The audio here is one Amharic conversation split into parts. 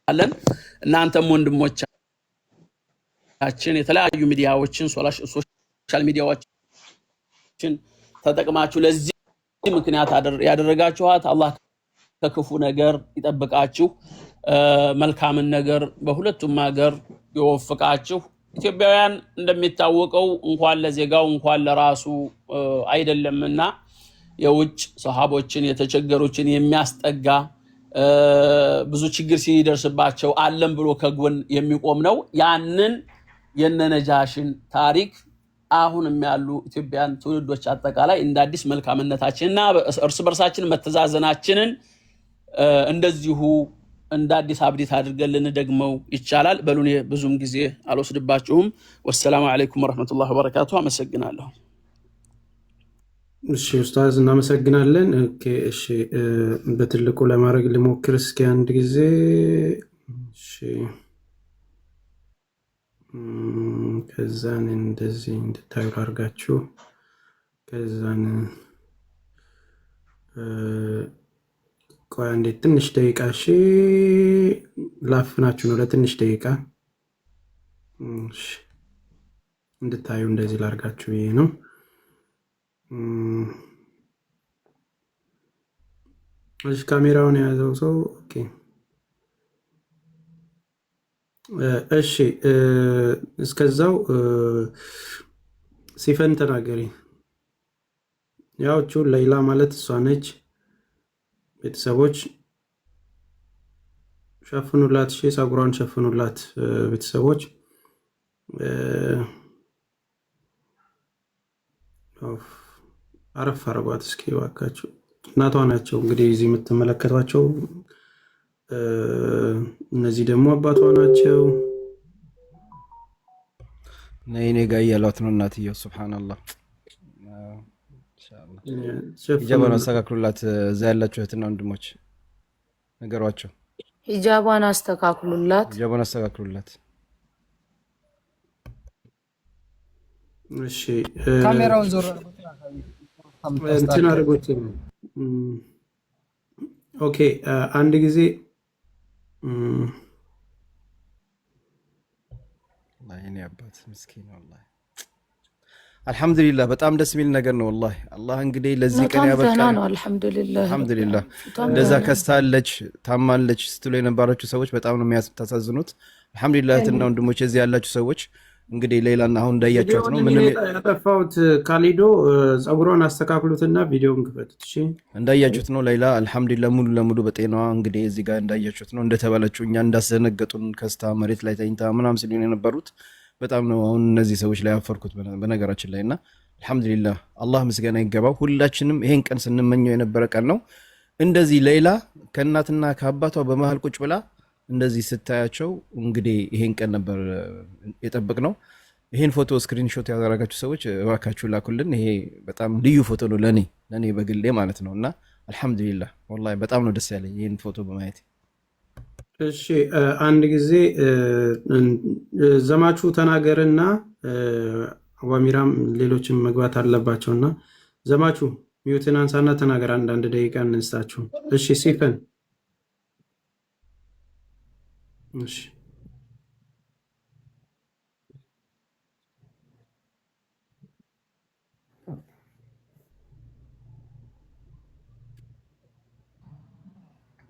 አለን እናንተም ወንድሞቻችን የተለያዩ ሚዲያዎችን ሶሻል ሚዲያዎችን ተጠቅማችሁ ለዚህ ምክንያት ያደረጋችኋት አላህ ከክፉ ነገር ይጠብቃችሁ መልካምን ነገር በሁለቱም ሀገር ይወፍቃችሁ ኢትዮጵያውያን እንደሚታወቀው እንኳን ለዜጋው እንኳን ለራሱ አይደለምና የውጭ ሰሃቦችን የተቸገሩችን የሚያስጠጋ ብዙ ችግር ሲደርስባቸው አለም ብሎ ከጎን የሚቆም ነው ያንን የነነጃሽን ታሪክ አሁንም ያሉ ኢትዮጵያን ትውልዶች አጠቃላይ እንደ አዲስ መልካምነታችንና እርስ በርሳችን መተዛዘናችንን እንደዚሁ እንደ አዲስ አብዲት አድርገን ደግመው ይቻላል በሉኔ ብዙም ጊዜ አልወስድባችሁም ወሰላሙ አለይኩም ወራህመቱላሂ ወበረካቱ አመሰግናለሁ እሺ ኡስታዝ እናመሰግናለን ኦኬ እሺ በትልቁ ለማድረግ ልሞክር እስኪ አንድ ጊዜ እሺ ከዛን እንደዚህ እንድታዩ አድርጋችሁ ከዛን ቆይ አንዴ ትንሽ ደቂቃ እሺ ላፍናችሁ ነው ለትንሽ ደቂቃ እሺ እንድታዩ እንደዚህ ላድርጋችሁ ይሄ ነው እሺ ካሜራውን ያዘው ሰው ኦኬ እሺ እስከዛው ሲፈን ተናገሪ ያውቹ ሌላ ማለት እሷ ነች ቤተሰቦች ሸፍኑላት እሺ ጸጉሯን ሸፍኑላት ቤተሰቦች አረፍ አረጓት እስኪ ዋካችሁ እናቷ ናቸው እንግዲህ እዚህ የምትመለከቷቸው እነዚህ ደግሞ አባቷ ናቸው ነይኔ ጋር ያሏት ነው እናትየው ሱብሃንአላህ ኢንሻአላህ ሂጃቧን አስተካክሉላት እዛ ያላችሁ እህትና ወንድሞች ነገሯቸው ሂጃቧን አስተካክሉላት እሺ ካሜራውን ዞር እንትን አድርጎት ኦኬ አንድ ጊዜ ላይኔ አባት ምስኪን ወላሂ አልহামዱሊላህ በጣም ደስ የሚል ነገር ነው ወላሂ አላህ እንግዲህ ለዚህ ቀን ያበቃል አልহামዱሊላህ እንደዛ ከስታለች ታማለች ስትሉ የነበራችሁ ሰዎች በጣም ነው የሚያሳዝኑት አልহামዱሊላህ እና ወንድሞች እዚህ ያላችሁ ሰዎች እንግዲህ ሌላና አሁን እንዳያችሁት ነው ምንም ያጠፋውት ካሊዶ ጸጉሯን አስተካክሉትና ቪዲዮውን ክፈቱት እሺ እንዳያችሁት ነው ሌላ አልহামዱሊላህ ሙሉ ለሙሉ በጤናዋ እንግዲህ እዚህ ጋር እንዳያችሁት ነው እንደተባለችው እኛ እንዳስዘነገጡን ከስታ መሬት ላይ ተኝታ ምናምን ሲሉ የነበሩት በጣም ነው አሁን እነዚህ ሰዎች ላይ አፈርኩት በነገራችን ላይና አልহামዱሊላህ አላህ ምስጋና ይገባው ሁላችንም ይሄን ቀን ስንመኘው የነበረ ቀን ነው እንደዚህ ሌላ ከእናትና ከአባቷ በመሃል ቁጭ ብላ እንደዚህ ስታያቸው እንግዲህ ይሄን ቀን ነበር የጠበቅነው ይሄን ፎቶ ስክሪንሾት ያደረጋችሁ ሰዎች እባካችሁ ላኩልን ይሄ በጣም ልዩ ፎቶ ነው ለኔ በግሌ ማለት ነውና አልহামዱሊላህ ወላሂ በጣም ነው ደስ ያለኝ ይሄን ፎቶ በማየት እሺ አንድ ጊዜ ዘማቹ ተናገርና አዋሚራም ሌሎችም መግባት አለባቸውና ዘማቹ ሚውትን አንሳና ተናገር አንድ ደቂቃ እንስታችሁ እሺ ሲፈን እሺ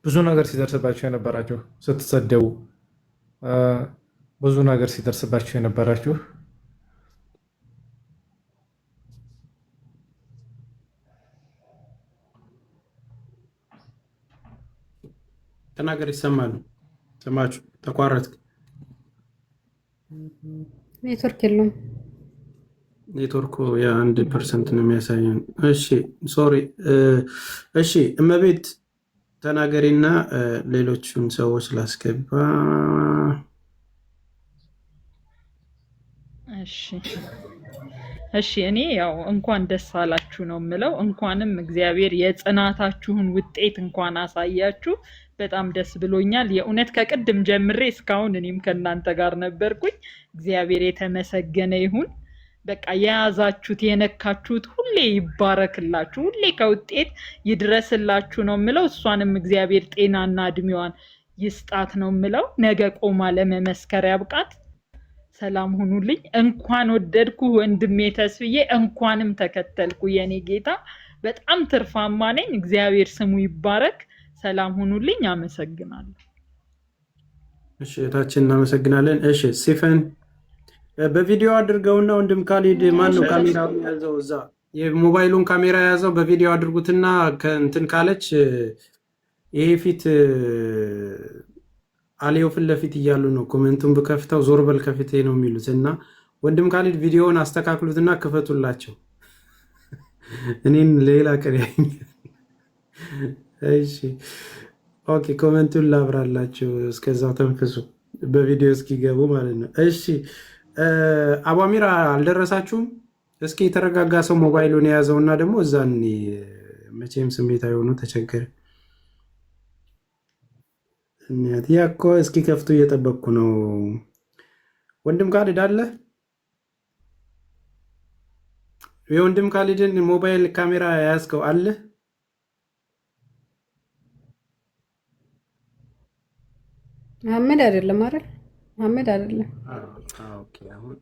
ብዙ ነገር ሲደርስባችሁ የነበራችሁ ስትሰደው ብዙ ነገር ሲደርስባችሁ የነበራችሁ ተናገር ይሰማል ሰማችሁ ተቋረጥክ ኔትወርክ የለም ኔትወርኩ የ1% ነው የሚያሳየን እሺ ሶሪ እሺ እመቤት ተናገሪና ሌሎችን ሰዎች ላስገባ እሺ እኔ ያው እንኳን ደስ አላችሁ ነው የምለው እንኳንም እግዚአብሔር የጽናታችሁን ውጤት እንኳን አሳያችሁ በጣም ደስ ብሎኛል የእውነት ከቅድም ጀምሬ እስካሁን እኔም ከናንተ ጋር ነበርኩኝ እግዚአብሔር የተመሰገነ ይሁን በቃ ያዛችሁት የነካችሁት ሁሌ ይባረክላችሁ ሁሌ ከውጤት ይድረስላችሁ ነው የምለው እሷንም እግዚአብሔር ጤናና እድሜዋን ይስጣት ነው የምለው። ነገ ቆማ ለመመስከር ያብቃት። ሰላም ሁኑልኝ። እንኳን ወደድኩ ወንድሜ ተስፍዬ፣ እንኳንም ተከተልኩ የኔ ጌታ። በጣም ትርፋማ ነኝ። እግዚአብሔር ስሙ ይባረክ። ሰላም ሁኑልኝ። አመሰግናለሁ። እሺ እታችን እናመሰግናለን። እሺ ሲፈን በቪዲዮ አድርገውና ወንድም ካሊድ ማን ነው ካሜራውን ያዘው? እዛ የሞባይሉን ካሜራ ያዘው በቪዲዮ አድርጉትና ከእንትን ካለች ይሄ ፊት አሊዮ ፊት ለፊት እያሉ ነው ኮሜንቱን ብከፍተው ዞር በል ከፊቴ ነው የሚሉት እና ወንድም ካሊድ ቪዲዮውን አስተካክሉትና ክፈቱላቸው። እኔን ሌላ ቀን ያኝ። እሺ ኦኬ ኮሜንቱን ላብራላችሁ፣ እስከዛው ተንፍሱ በቪዲዮ እስኪገቡ ማለት ነው። እሺ አቧሚራ አልደረሳችሁም? እስኪ የተረጋጋ ሰው ሞባይሉን የያዘውና ደግሞ እዛን መቼም ስሜት አይሆኑ ተቸገረ ያኮ እስኪ ከፍቱ እየጠበቅኩ ነው። ወንድም ካሊድ አለ? የወንድም ካሊድን ሞባይል ካሜራ የያዝከው አለ? መሐመድ አይደለም አይደል? መሐመድ አይደለም። ኦኬ አሁን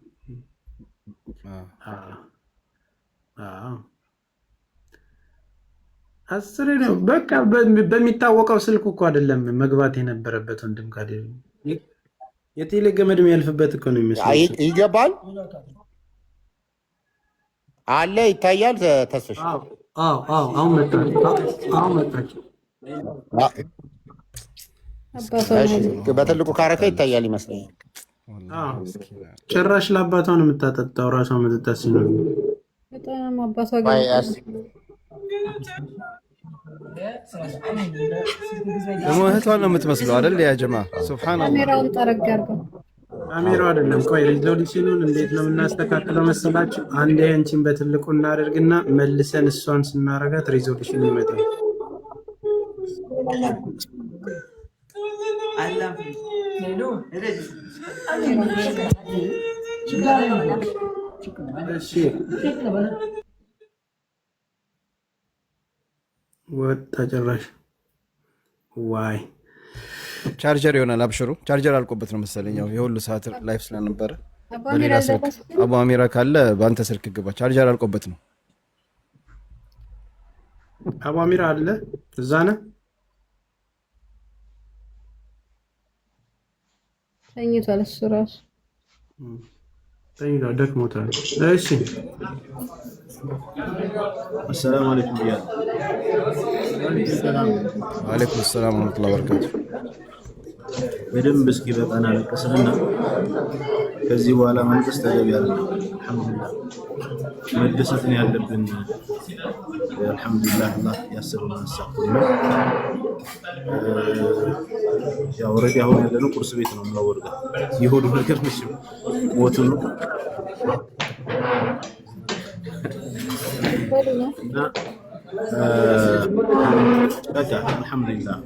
አስሬ ነው በቃ በሚታወቀው ስልክ እኮ አይደለም መግባት የነበረበት። ወንድም ካሊድ የቴሌ ገመድ የሚያልፍበት እኮ ነው የሚመስለው። ይገባል አለ ይታያል። ተስፍሽ አሁን መጣች። በትልቁ ካረከ ይታያል ይመስለኛል። ጭራሽ ለአባቷ ነው የምታጠጣው፣ ራሷ መጠጣት ሲኖር በጣም አባቷ ደግሞ እህቷን ነው የምትመስለው አይደል? ያ ጀማ ሱብሃንአላህ። ካሜራውን ጠረግ አድርገው። ካሜራው አይደለም። ቆይ ሪዞሉሽኑን እንዴት ነው የምናስተካክለው መሰላችሁ? አንዴ አንቺን በትልቁ እናደርግና መልሰን እሷን ስናረጋት ሪዞሉሽኑ ይመጣል። ወጣ ጭራሽ። ዋይ ቻርጀር ይሆናል። አብሽሩ ቻርጀር አልቆበት ነው መሰለኝ። ያው የሁሉ ሰዓት ላይፍ ስለነበረ በሌላ ስልክ አቡ አሚራ ካለ በአንተ ስልክ ግባ። ቻርጀር አልቆበት ነው። አቡ አሚራ አለ እዛ ነህ? ተኝቷል እሱ ራሱ ተኝቷል፣ ደክሞታል። እሺ አሰላሙ አለይኩም ብያለሁ። ወአለይኩም ሰላም ወራህመቱላሂ ወበረካቱ። በደንብ እስኪ በቃና አለቀስንና ከዚህ በኋላ መንግስት ተገቢ አይደለም። አልሐምዱሊላህ መደሰት ነው ያለብን። አልሐምዱሊላህ አላህ ያሰበውን አሳክቶና ያው ወረዲ አሁን ያለነው ቁርስ ቤት ነው የምናወርደው። የሆዱ ነገር ምንም ሞቱ ነው እና በቃ አልሐምዱሊላህ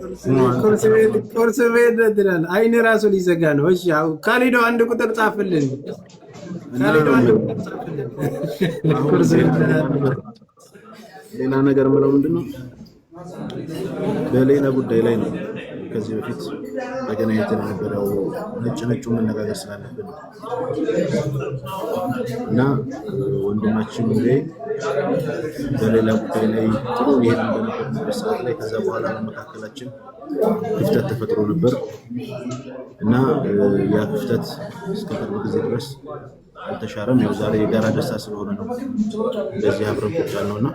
ቁርስ ቤት ትላል። አይኔ ራሱ ሊዘጋ ነው። እሺ ካሊዶ አንድ ቁጥር ጻፍልን። ካሊዶ አንድ ቁጥር ጻፍልን። ቁርስ ቤት ሌላ ነገር ምለው ምንድነው በሌላ ጉዳይ ላይ ነው። ከዚህ በፊት ተገናኝተን የነበረው ነጭ መነጋገር ስላለብን እና ወንድማችን ላይ በሌላ ጉዳይ ላይ ጥሩ ይሄን እንደነበር ሰዓት ላይ ከዛ በኋላ በመካከላችን ክፍተት ተፈጥሮ ነበር እና ያ ክፍተት እስከ ቅርብ ጊዜ ድረስ አልተሻረም። ያው ዛሬ የጋራ ደስታ ስለሆነ ነው እንደዚህ አብረን ቁጭ ያልነውና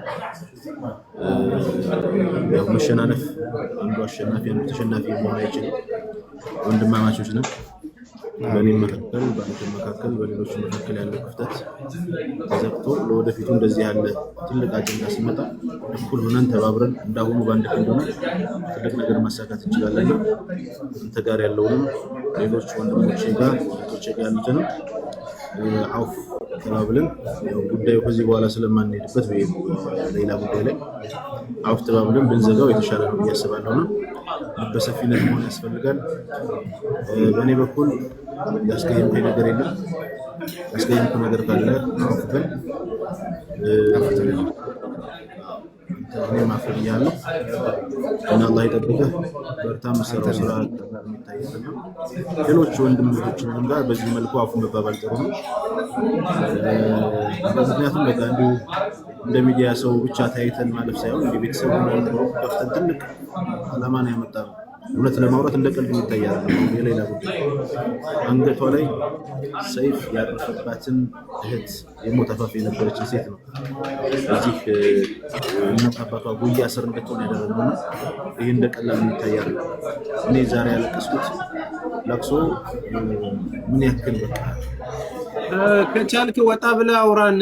ያው መሸናነፍ አንዱ አሸናፊ አንዱ ተሸናፊ መሆን አይችልም። ወንድማማቾች ነን። በእኔም መካከል በአንተም መካከል በሌሎች መካከል ያለው ክፍተት ተዘግቶ ለወደፊቱ እንደዚህ ያለ ትልቅ አጀንዳ ሲመጣ እኩል ሆነን ተባብረን እንዳሁኑ በአንድ ክንድ ሆነን ትልቅ ነገር ማሳካት እንችላለን። አንተ ጋር ያለውንም ሌሎች ወንድሞቼ ጋር ያሉትንም አውፍ ተባብለን ያው ጉዳዩ ከዚህ በኋላ ስለማንሄድበት ሌላ ጉዳይ ላይ አውፍ ተባብለን ብንዘጋው የተሻለ ነው ብዬ አስባለሁ። በሰፊነት መሆን ያስፈልጋል። በእኔ በኩል ያስቀየምከኝ ነገር የለም። ያስቀየምኩ ነገር ካለ አውፍ በል። እኔም አፈር እያለሁ እና አላህ ይጠብቅህ። በርታ፣ የምትሰራው ስራ የሚታየትና ሌሎች ወንድሞችንም ጋር በዚህ መልኩ አፉ መባባል ጥሩ ነው። ምክንያቱም በቃ እንዲሁ እንደ ሚዲያ ሰው ብቻ ታይተን ማለፍ ሳይሆን እንደ ቤተሰብ ከፍተን ትልቅ ዓላማ ነው ያመጣነው። እውነት ለማውራት እንደ ቀልድ ይታያል። የሌላ ጉዳይ አንገቷ ላይ ሰይፍ ያረፈባትን እህት የሞት አፋፍ የነበረችን ሴት ነው እዚህ እናት አባቷ ጉያ ስር እንድትሆን ያደረግነው። ይህ እንደ ቀላል ይታያል። እኔ ዛሬ ያለቀስኩት ለቅሶ ምን ያክል በቃ ከቻልክ ወጣ ብለህ አውራን።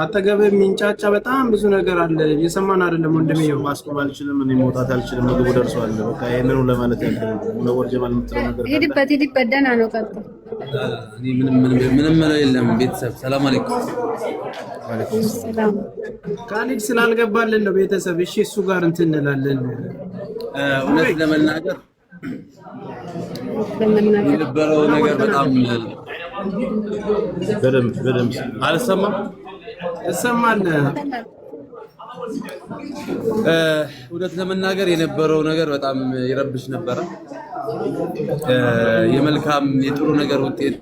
አጠገብህ የሚንጫጫ በጣም ብዙ ነገር አለ፣ እየሰማን አይደለም ወንድሜ። ማስቆም አልችልም፣ እኔ መውጣት አልችልም። ምግቡ ደርሷል። በቃ ይሄንን ለማለት ያክል ነው። ጀማል የምትለው ነገር ሂድበት፣ ደህና ነው። ቀጥል። ምንም ነው የለም። ቤተሰብ ሰላም አለይኩም። ሰላም። ካሊድ ስላልገባልን ነው ቤተሰብ። እሺ እሱ ጋር እንትን እንላለን። እውነት ለመናገር የነበረው ነገር በጣም በደምብ አልሰማም። እሰማል። እውነት ለመናገር የነበረው ነገር በጣም ይረብሽ ነበረ። የመልካም የጥሩ ነገር ውጤት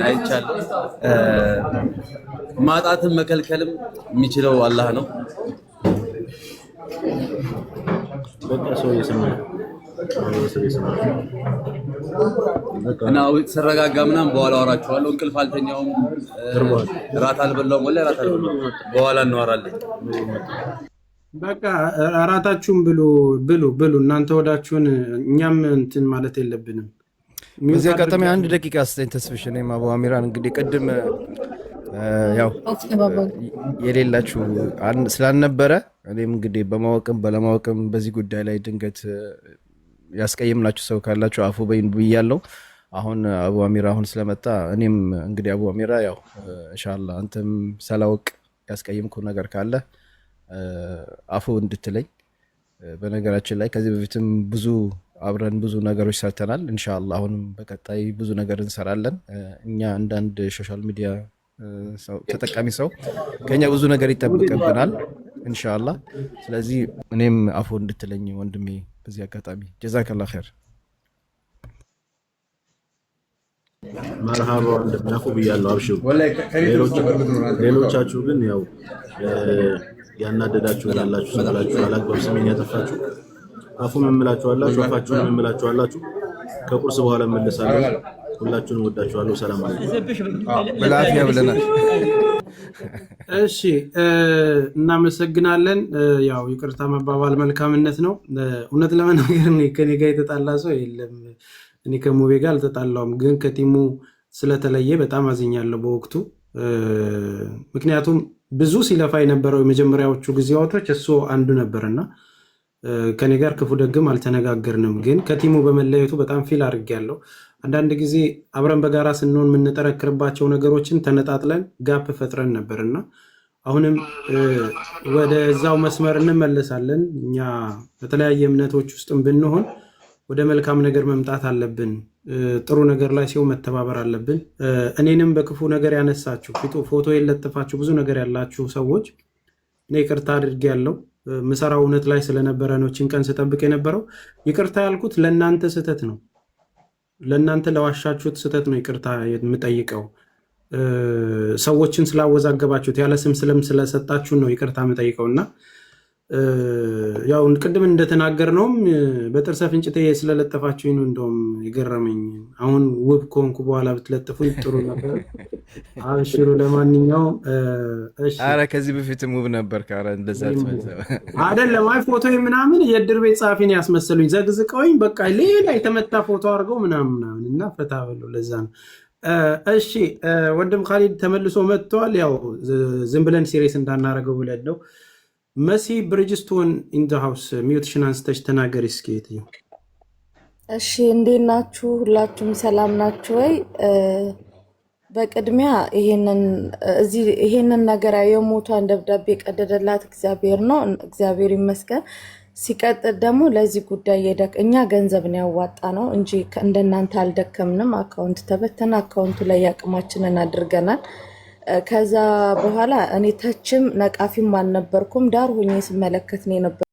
አይቻልም። ማጣትን መከልከልም የሚችለው አላህ ነው። በቃ ሰው ይሰማል እና ስረጋጋ ምናምን በኋላ አወራችኋለሁ። እንቅልፍ አልተኛውም፣ እራት አልበላውም። ወላሂ እራት አልበላውም። በኋላ እናወራለን። በቃ እራታችሁን ብሉ። እናንተ ወዳችሁን እኛም እንትን ማለት የለብንም። በዚህ አጋጣሚ አንድ ደቂቃ አስተኝ ተስፍሽ እኔም አቡ አሚራን እንግዲህ ቅድም ያው የሌላችሁ ስላልነበረ እኔም እንግዲህ በማወቅም ባለማወቅም በዚህ ጉዳይ ላይ ድንገት ያስቀየምናችሁ ሰው ካላችሁ አፉ በይን ብያለሁ። አሁን አቡ አሚራ አሁን ስለመጣ እኔም እንግዲህ አቡ አሚራ ያው ኢንሻአላህ አንተም ሳላውቅ ያስቀየምኩ ነገር ካለ አፉ እንድትለኝ። በነገራችን ላይ ከዚህ በፊትም ብዙ አብረን ብዙ ነገሮች ሰርተናል። ኢንሻአላህ አሁንም በቀጣይ ብዙ ነገር እንሰራለን። እኛ አንዳንድ ሶሻል ሚዲያ ተጠቃሚ ሰው ከኛ ብዙ ነገር ይጠብቅብናል ኢንሻአላህ። ስለዚህ እኔም አፉ እንድትለኝ ወንድሜ በዚህ አጋጣሚ ጀዛከላህ ኸይር። መርሃባ እንደሚያፉ ብያለሁ። አብሽሩ። ሌሎቻችሁ ግን ያው ያናደዳችሁ ያላችሁ ስላላችሁ አላግባብ ስሜን ያጠፋችሁ አፉ መምላችሁ አላችሁ፣ አፋችሁን መምላችሁ አላችሁ። ከቁርስ በኋላ መለሳለሁ። ሁላችሁንም ወዳችኋለሁ። ሰላም አለይኩም። በላፊያ ብለናል። እሺ እናመሰግናለን። ያው ይቅርታ መባባል መልካምነት ነው። እውነት ለመናገር ከኔ ጋር የተጣላ ሰው የለም። እኔ ከሙቤ ጋር አልተጣላውም፣ ግን ከቲሙ ስለተለየ በጣም አዝኛለሁ በወቅቱ። ምክንያቱም ብዙ ሲለፋ የነበረው የመጀመሪያዎቹ ጊዜያቶች እሱ አንዱ ነበርና ከኔ ጋር ክፉ ደግም አልተነጋገርንም። ግን ከቲሙ በመለየቱ በጣም ፊል አድርጌያለሁ። አንዳንድ ጊዜ አብረን በጋራ ስንሆን የምንጠረክርባቸው ነገሮችን ተነጣጥለን ጋፕ ፈጥረን ነበርና አሁንም ወደዛው መስመር እንመለሳለን። እኛ በተለያየ እምነቶች ውስጥም ብንሆን ወደ መልካም ነገር መምጣት አለብን። ጥሩ ነገር ላይ ሲሆን መተባበር አለብን። እኔንም በክፉ ነገር ያነሳችሁ ፎቶ የለጥፋችሁ ብዙ ነገር ያላችሁ ሰዎች እኔ ይቅርታ አድርጌያለሁ። ምሰራው እውነት ላይ ስለነበረ ነው ችን ቀን ስጠብቅ የነበረው። ይቅርታ ያልኩት ለእናንተ ስህተት ነው። ለእናንተ ለዋሻችሁት ስህተት ነው ይቅርታ የምጠይቀው። ሰዎችን ስላወዛገባችሁት ያለ ስም ስለሰጣችሁ ነው ይቅርታ የምጠይቀው። እና ያው ቅድም እንደተናገር ነውም በጥርሰ ፍንጭቴ ስለለጠፋችሁ ነው እንደውም የገረመኝ። አሁን ውብ ከሆንኩ በኋላ ብትለጥፉኝ ጥሩ ነበር። አብሽሩ። ለማንኛውም አረ ከዚህ በፊትም ውብ ነበር። ካረ እንደዛ አይደለም። አይ ፎቶ ምናምን የእድር ቤት ጸሐፊን ያስመሰሉኝ ዘግዝቀውኝ በቃ ሌላ የተመታ ፎቶ አድርገው ምናምን እና ፈታ ብለው ለዛ ነው። እሺ ወንድም ካሊድ ተመልሶ መጥቷል። ያው ዝም ብለን ሲሪየስ እንዳናረገው ብለን ነው። መሲ ብሪጅስቶን ኢን ዘ ሃውስ ሚውትሽን አንስተሽ ተናገሪ እስኪ። እሺ እንዴት ናችሁ? ሁላችሁም ሰላም ናችሁ ወይ? በቅድሚያ ይሄንን ነገር የሞቷን ደብዳቤ ቀደደላት እግዚአብሔር ነው፣ እግዚአብሔር ይመስገን። ሲቀጥል ደግሞ ለዚህ ጉዳይ እኛ ገንዘብን ያዋጣ ነው እንጂ እንደናንተ አልደከምንም። አካውንት ተበተነ፣ አካውንቱ ላይ ያቅማችንን አድርገናል። ከዛ በኋላ እኔ ተችም ነቃፊም አልነበርኩም ዳር ሆኜ ስመለከት ነው የነበረው